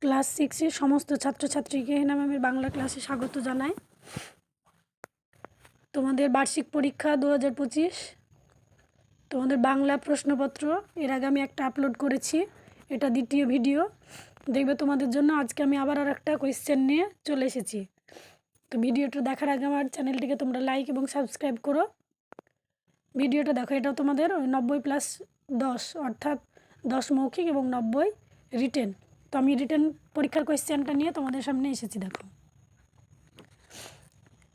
Class 6 এর সমস্ত ছাত্রছাত্রীকে হেনা ম্যামের বাংলা ক্লাসে স্বাগত জানাই। তোমাদের বার্ষিক পরীক্ষা 2025, তোমাদের বাংলা প্রশ্নপত্র এর আগে আমি একটা আপলোড করেছি, এটা দ্বিতীয় ভিডিও। দেখবে তোমাদের জন্য আজকে আমি আবার আর একটা কোয়েশ্চেন নিয়ে চলে এসেছি। তো ভিডিওটা দেখার আগে আমার চ্যানেলটিকে তোমরা লাইক এবং সাবস্ক্রাইব করো। ভিডিওটা দেখো, এটাও তোমাদের 90+10 অর্থাৎ 10 মৌখিক এবং 90 রিটেন। তো আমি রিটেন পরীক্ষার কোয়েশ্চেনটা নিয়ে তোমাদের সামনে এসেছি। দেখো,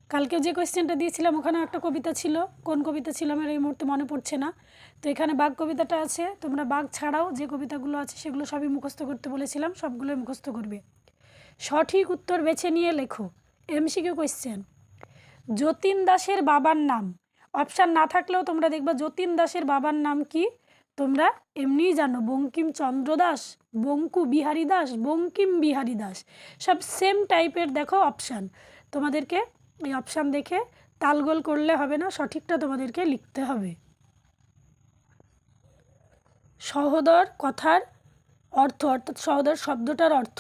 কালকে যে কোয়েশ্চেনটা দিয়েছিলাম ওখানেও একটা কবিতা ছিল, কোন কবিতা ছিল আমার এই মুহূর্তে মনে পড়ছে না। তো এখানে বাঘ কবিতাটা আছে, তোমরা বাঘ ছাড়াও যে কবিতাগুলো আছে সেগুলো সবই মুখস্থ করতে বলেছিলাম, সবগুলোই মুখস্থ করবে। সঠিক উত্তর বেছে নিয়ে লেখো। এমসিকিউ কোয়েশ্চেন, যতীন দাসের বাবার নাম। অপশান না থাকলেও তোমরা দেখবা যতীন দাসের বাবার নাম কি, তোমরা এমনিই জানো, বঙ্কিমচন্দ্র দাস, বঙ্কু বিহারী দাস, বঙ্কিম বিহারী দাস, সব সেম টাইপের। দেখো অপশান, তোমাদেরকে এই অপশান দেখে তালগোল করলে হবে না, সঠিকটা তোমাদেরকে লিখতে হবে। সহোদর কথার অর্থ, অর্থাৎ সহোদর শব্দটার অর্থ,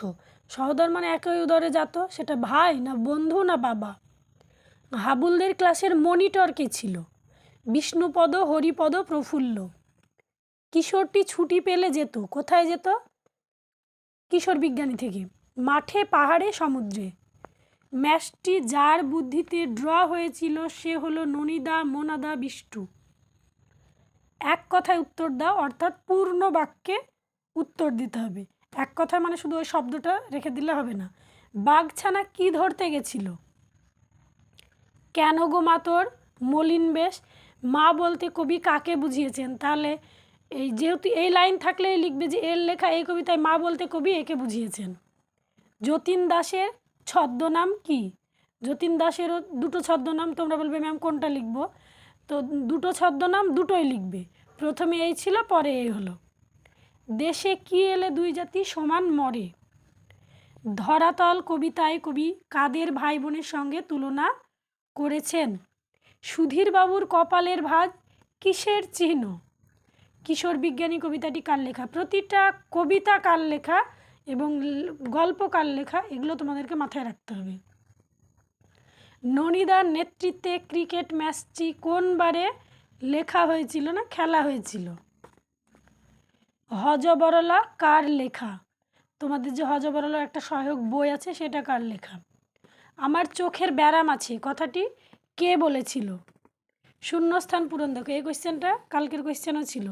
সহোদর মানে একই উদরে জাত, সেটা ভাই না বন্ধু না বাবা। হাবুলদের ক্লাসের মনিটর কে ছিল? বিষ্ণুপদ, হরিপদ, প্রফুল্ল। কিশোরটি ছুটি পেলে যেত, কোথায় যেত? কিশোর বিজ্ঞানী থেকে। মাঠে, পাহাড়ে, সমুদ্রে। ম্যাচটি যার বুদ্ধিতে ড্র হয়েছিল সে হলো ননিদা, মোনাদা, বিষ্টু। এক কথায় উত্তর দাও, অর্থাৎ পূর্ণ বাক্যে উত্তর দিতে হবে। এক কথায় মানে শুধু ওই শব্দটা রেখে দিলে হবে না। বাঘছানা কি ধরতে গেছিল? কেন গো মাতর, মলিন বেশ। মা বলতে কবি কাকে বুঝিয়েছেন? তাহলে এই যেহেতু এই লাইন থাকলেই লিখবে যে এর লেখা এই কবিতায় মা বলতে কবি একে বুঝিয়েছেন। যতীন দাসের ছদ্মনাম কি? যতীন দাসেরও দুটো ছদ্মনাম, তোমরা বলবে ম্যাম কোনটা লিখব? তো দুটো ছদ্মনাম দুটোই লিখবে, প্রথমে এই ছিল পরে এই হলো। দেশে কি এলে দুই জাতি সমান মরে। ধরাতল কবিতায় কবি কাদের ভাই বোনের সঙ্গে তুলনা করেছেন? সুধীর বাবুর কপালের ভাঁজ কিসের চিহ্ন? কিশোর বিজ্ঞানী কবিতাটি কার লেখা? প্রতিটা কবিতা কার লেখা এবং গল্প কার লেখা, এগুলো তোমাদেরকে মাথায় রাখতে হবে। ননিদার নেতৃত্বে ক্রিকেট ম্যাচটি কোন বারে লেখা হয়েছিল না খেলা হয়েছিল? হযবরলা কার লেখা? তোমাদের যে হযবরলা একটা সহায়ক বই আছে সেটা কার লেখা? আমার চোখের ব্যারাম আছে কথাটি কে বলেছিল? শূন্যস্থান পূরণ। দেখো, এই কোয়েশ্চেনটা কালকের কোয়েশ্চেনও ছিল।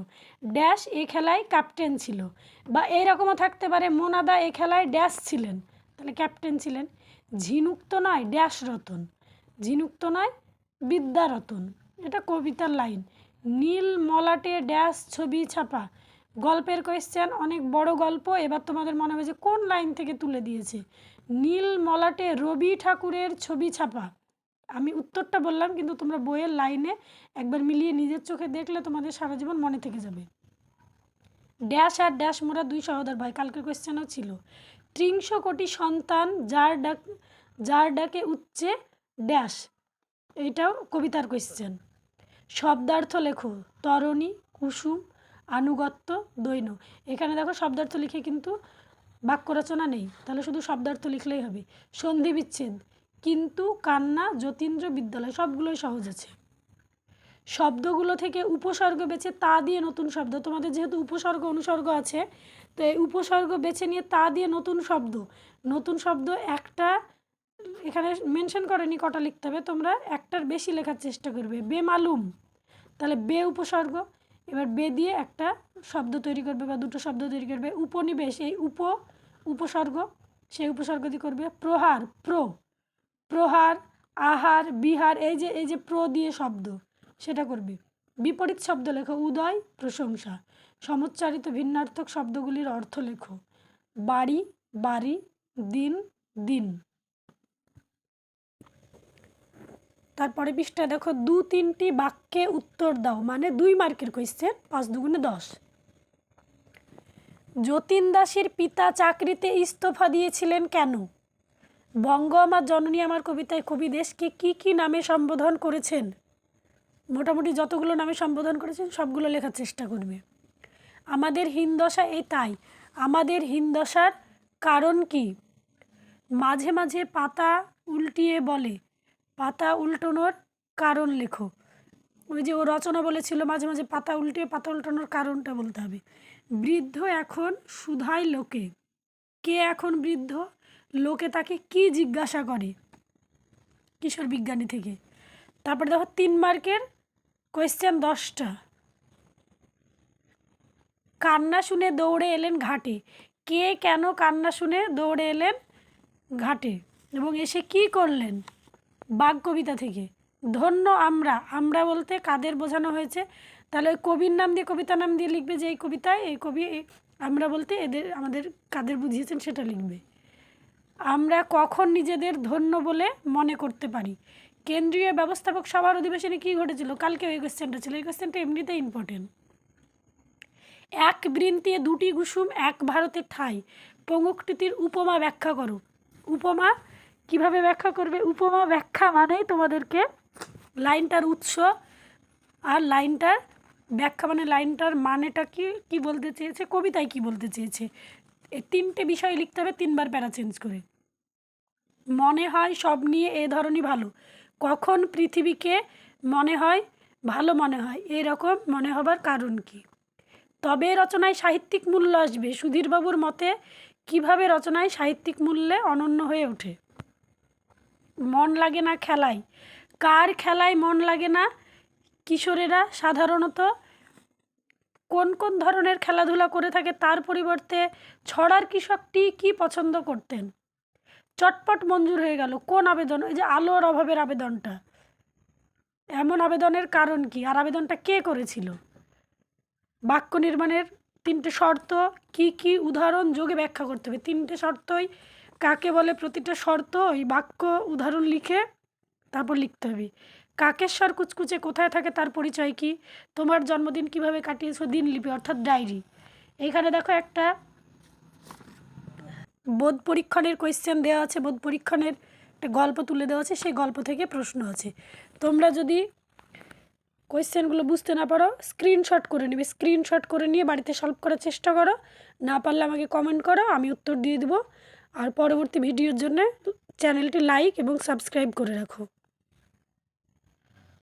ড্যাশ এ খেলায় ক্যাপ্টেন ছিল, বা এইরকমও থাকতে পারে মোনাদা এ খেলায় ড্যাশ ছিলেন, তাহলে ক্যাপ্টেন ছিলেন। ঝিনুক তো নয় ড্যাশ রতন, ঝিনুক তো নয় বিদ্যারতন, এটা কবিতার লাইন। নীল মলাটে ড্যাশ ছবি ছাপা, গল্পের কোয়েশ্চেন, অনেক বড় গল্প। এবার তোমাদের মনে হবে যে কোন লাইন থেকে তুলে দিয়েছে। নীল মলাটে রবি ঠাকুরের ছবি ছাপা, আমি উত্তরটা বললাম কিন্তু তোমরা বইয়ের লাইনে একবার মিলিয়ে নিজের চোখে দেখলে তোমাদের সারা জীবন মনে থেকে যাবে। ড্যাশ আর ড্যাশ মোরা দুই সহোদর ভাই, কালকের কোয়েশ্চেনও ছিল। ত্রিংশ কোটি সন্তান যার ডাকে উচ্চে ড্যাশ, এইটাও কবিতার কোয়েশ্চেন। শব্দার্থ লেখো। তরণী, কুসুম, আনুগত্য, দৈন্য। এখানে দেখো শব্দার্থ লিখে কিন্তু বাক্য রচনা নেই, তাহলে শুধু শব্দার্থ লিখলেই হবে। সন্ধি বিচ্ছেদ, কিন্তু, কান্না, যতীন্দ্র বিদ্যালয়, সবগুলোই সহজ আছে। শব্দগুলো থেকে উপসর্গ বেছে তা দিয়ে নতুন শব্দ, তোমাদের যেহেতু উপসর্গ অনুসর্গ আছে, তো এই উপসর্গ বেছে নিয়ে তা দিয়ে নতুন শব্দ একটা এখানে মেনশন করেনি কটা লিখতে হবে, তোমরা একটার বেশি লেখার চেষ্টা করবে। বেমালুম, তাহলে বে উপসর্গ, এবার বে দিয়ে একটা শব্দ তৈরি করবে বা দুটো শব্দ তৈরি করবে। উপনিবেশ, এই উপসর্গ, সেই উপসর্গ দিয়ে করবে। প্রহার, প্রহার, আহার, বিহার, এই যে প্র দিয়ে শব্দ, সেটা করবে। বিপরীত শব্দ লেখো। উদয়, প্রশংসা। সমুচ্চারিত ভিন্নার্থক শব্দগুলির অর্থ লেখো। বাড়ি, বাড়ি, দিন, দিন। তারপরে পৃষ্ঠা দেখো, 2-3টি বাক্যে উত্তর দাও, মানে 2 মার্কের কোয়েশ্চেন, 5 দুগুণে 10। যতীন দাসের পিতা চাকরিতে ইস্তফা দিয়েছিলেন কেন? বঙ্গ আমার জননী আমার কবিতায় কবি দেশকে কি কি নামে সম্বোধন করেছেন? মোটামুটি যতগুলো নামে সম্বোধন করেছেন সবগুলো লেখার চেষ্টা করবে। আমাদের হীনদশা, এই তাই, আমাদের হীনদশার কারণ কি? মাঝে মাঝে পাতা উল্টিয়ে বলে, পাতা উল্টানোর কারণ লেখো। ওই যে ও রচনা বলেছিল মাঝে মাঝে পাতা উল্টিয়ে পাতা উল্টানোর কারণটা বলতে হবে। বৃদ্ধ এখন শুধায় লোকে, কে এখন বৃদ্ধ? লোকে তাকে কি জিজ্ঞাসা করে? কিশোর বিজ্ঞানী থেকে। তারপরে দেখো 3 মার্কের কোয়েশ্চেন 10টা। কান্না শুনে দৌড়ে এলেন ঘাটে, কে কেন কান্না শুনে দৌড়ে এলেন ঘাটে এবং এসে কি করলেন? বাক কবিতা থেকে। ধন্য আমরা, আমরা বলতে কাদের বোঝানো হয়েছে? তাহলে ওই কবির নাম দিয়ে কবিতা নাম দিয়ে লিখবে যে এই কবিতায় এই কবি আমরা বলতে এদের আমাদের কাদের বুঝিয়েছেন সেটা লিখবে। আমরা কখন নিজেদের ধন্য বলে মনে করতে পারি? কেন্দ্রীয় ব্যবস্থাপক সভার অধিবেশনে কী ঘটেছিল? কালকে ওই কোয়েশ্চেনটা ছিল, এই কোয়েশ্চেনটা এমনিতেই ইম্পর্টেন্ট। এক বৃন্তিয়ে দুটি কুসুম এক ভারতের ঠাঁই, পঙ্গুক্তির উপমা ব্যাখ্যা করো। উপমা কিভাবে ব্যাখ্যা করবে? উপমা ব্যাখ্যা মানেই তোমাদেরকে লাইনটার উৎস আর লাইনটার ব্যাখ্যা মানে লাইনটার মানেটা কি বলতে চেয়েছে, কবিতায় কি বলতে চেয়েছে, এই 3টে বিষয় লিখতে হবে 3বার প্যারা চেঞ্জ করে। মনে হয় সব নিয়ে এ ধরনই ভালো, কখন পৃথিবীকে মনে হয় ভালো মনে হয়, এরকম মনে হবার কারণ কি? তবে রচনায় সাহিত্যিক মূল্য আসবে। সুধীরবাবুর মতে কিভাবে রচনায় সাহিত্যিক মূল্যে অনন্য হয়ে ওঠে? মন লাগে না খেলায়, কার খেলায় মন লাগে না? কিশোরেরা সাধারণত কোন কোন ধরনের খেলাধুলা করে থাকে তার পরিবর্তে ছড়ার কৃষকটি কি পছন্দ করতেন? চটপট মঞ্জুর হয়ে গেল কোন আবেদন? ওই যে আলোর অভাবের আবেদনটা। এমন আবেদনের কারণ কি আর আবেদনটা কে করেছিল? বাক্য নির্মাণের 3টে শর্ত কি কি উদাহরণ যোগে ব্যাখ্যা করতে হবে। 3টে শর্তই কাকে বলে? প্রতিটা শর্ত ওই বাক্য উদাহরণ লিখে তারপর লিখতে হবে। কাকেশ্বর কুচকুচে কোথায় থাকে তার পরিচয় কি? তোমার জন্মদিন কিভাবে কাটিয়েছো দিনলিপি অর্থাৎ ডায়েরি। এইখানে দেখো একটা বোধ পরীক্ষণের কোয়েশ্চেন দেওয়া আছে, বোধ পরীক্ষণের একটা গল্প তুলে দেওয়া আছে, সেই গল্প থেকে প্রশ্ন আছে। তোমরা যদি কোয়েশ্চেনগুলো বুঝতে না পারো স্ক্রিনশট করে নেবে, স্ক্রিনশট করে নিয়ে বাড়িতে সলভ করার চেষ্টা করো, না পারলে আমাকে কমেন্ট করো, আমি উত্তর দিয়ে দেবো। আর পরবর্তী ভিডিওর জন্য চ্যানেলটি লাইক এবং সাবস্ক্রাইব করে রাখো।